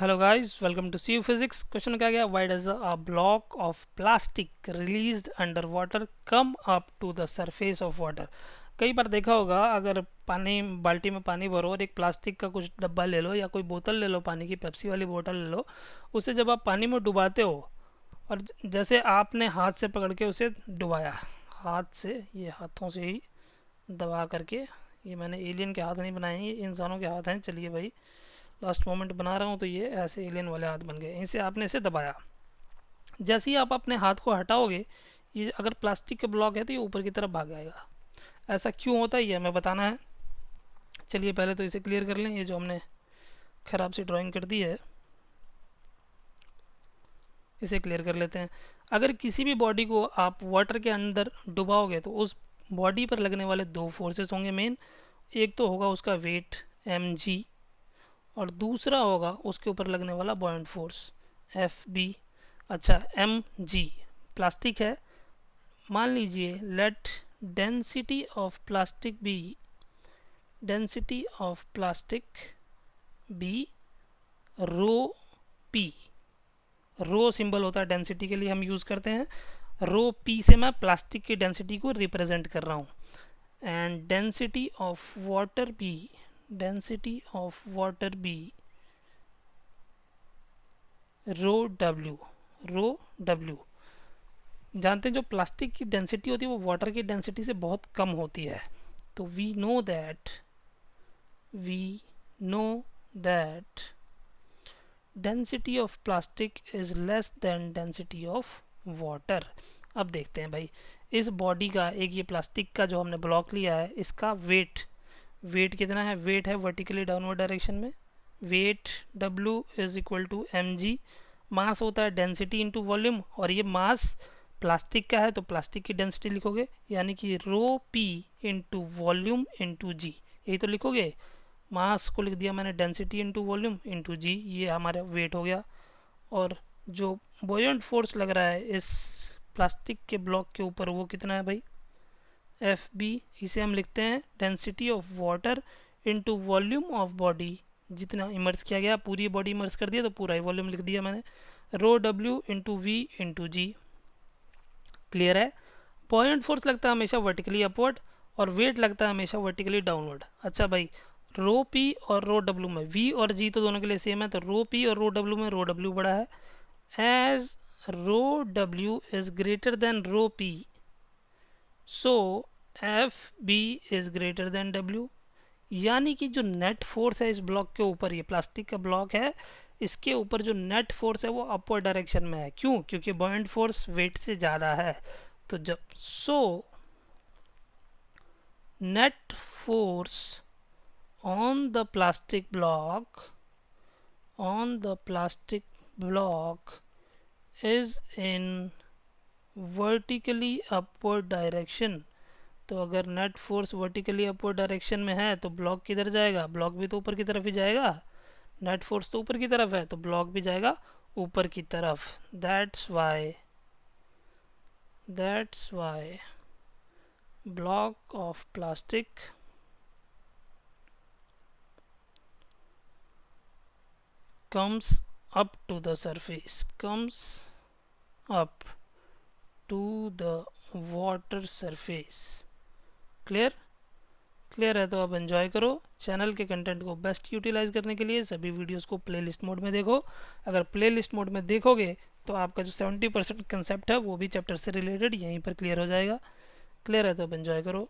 Hello guys, welcome to see you physics. Question क्या गया, why does a block of plastic released under water come up to the surface of water. कई बार देखा होगा, अगर पानी बाल्टी में पानी भरो और एक प्लास्टिक का कुछ डब्बा ले लो या कोई बोतल ले लो, पानी की पेप्सी वाली बोतल ले लो, उसे जब आप पानी में डुबाते हो और जैसे आपने हाथ से पकड़ के उसे डुबाया, हाथ से, ये हाथों से ही दबा करके, ये मैंने एलियन के हाथ नहीं बनाए हैं, ये इंसानों के हाथ हैं। चलिए भाई, लास्ट मोमेंट बना रहा हूँ तो ये ऐसे एलियन वाले हाथ बन गए। इसे आपने इसे दबाया, जैसे ही आप अपने हाथ को हटाओगे, ये अगर प्लास्टिक का ब्लॉक है तो ये ऊपर की तरफ भाग आएगा। ऐसा क्यों होता है ये हमें बताना है। चलिए पहले तो इसे क्लियर कर लें, ये जो हमने ख़राब सी ड्राइंग कर दी है इसे क्लियर कर लेते हैं। अगर किसी भी बॉडी को आप वाटर के अंदर डुबाओगे तो उस बॉडी पर लगने वाले दो फोर्सेस होंगे मेन। एक तो होगा उसका वेट mg, और दूसरा होगा उसके ऊपर लगने वाला बॉयंट फोर्स Fb। अच्छा, mg प्लास्टिक है, मान लीजिए let density of plastic be, density of plastic be rho p. Rho symbol होता है डेंसिटी के लिए, हम यूज़ करते हैं। रो पी से मैं प्लास्टिक की डेंसिटी को रिप्रेजेंट कर रहा हूँ। And density of water be, density of water be rho W, rho W. जानते हैं जो प्लास्टिक की डेंसिटी होती है वो वाटर की डेंसिटी से बहुत कम होती है। तो we know that density of plastic is less than density of water. अब देखते हैं भाई, इस बॉडी का, एक ये प्लास्टिक का जो हमने ब्लॉक लिया है, इसका वेट कितना है। वेट है वर्टिकली डाउनवर्ड डायरेक्शन में, weight W is equal to mg। Mass होता है डेंसिटी इंटू वॉल्यूम, और ये मास प्लास्टिक का है तो प्लास्टिक की डेंसिटी लिखोगे, यानी कि रो पी इंटू वॉल्यूम इंटू जी, यही तो लिखोगे। मास को लिख दिया मैंने डेंसिटी इंटू वॉल्यूम इंटू जी, ये हमारा वेट हो गया। और जो बॉयंट फोर्स लग रहा है इस प्लास्टिक के ब्लॉक के ऊपर, वो कितना है भाई, Fb। इसे हम लिखते हैं density of water into volume of body. जितना इमर्स किया गया, पूरी बॉडी इमर्स कर दिया तो पूरा ही वॉल्यूम लिख दिया मैंने। Rho W into V into G. Clear है। पॉइंट फोर्स लगता है हमेशा वर्टिकली अपवर्ड, और वेट लगता है हमेशा वर्टिकली डाउनवर्ड। अच्छा भाई, रो पी और रो डब्ल्यू में, वी और जी तो दोनों के लिए सेम है, तो रो पी और रो डब्ल्यू में रो डब्ल्यू बड़ा है। As rho W is greater than rho P, so F B is greater than W. यानी कि जो नेट फोर्स है इस ब्लॉक के ऊपर, ये प्लास्टिक का ब्लॉक है, इसके ऊपर जो नेट फोर्स है वो अपवर्ड डायरेक्शन में है। क्यों? क्योंकि बॉयंट फोर्स वेट से ज़्यादा है। तो जब net force on the plastic block, on the plastic block is in vertically upward direction. तो अगर net force vertically upward direction में है तो ब्लॉक किधर जाएगा, ब्लॉक भी तो ऊपर की तरफ ही जाएगा। नेट फोर्स तो ऊपर की तरफ है तो ब्लॉक भी जाएगा ऊपर की तरफ। That's why block of plastic comes up to the surface, comes up to the water surface। Clear है। तो अब एंजॉय करो। चैनल के कंटेंट को बेस्ट यूटिलाइज करने के लिए सभी वीडियोस को प्लेलिस्ट मोड में देखो। अगर प्लेलिस्ट मोड में देखोगे तो आपका जो 70% कंसेप्ट है वो भी चैप्टर से रिलेटेड यहीं पर क्लियर हो जाएगा। क्लियर है, तो अब एंजॉय करो।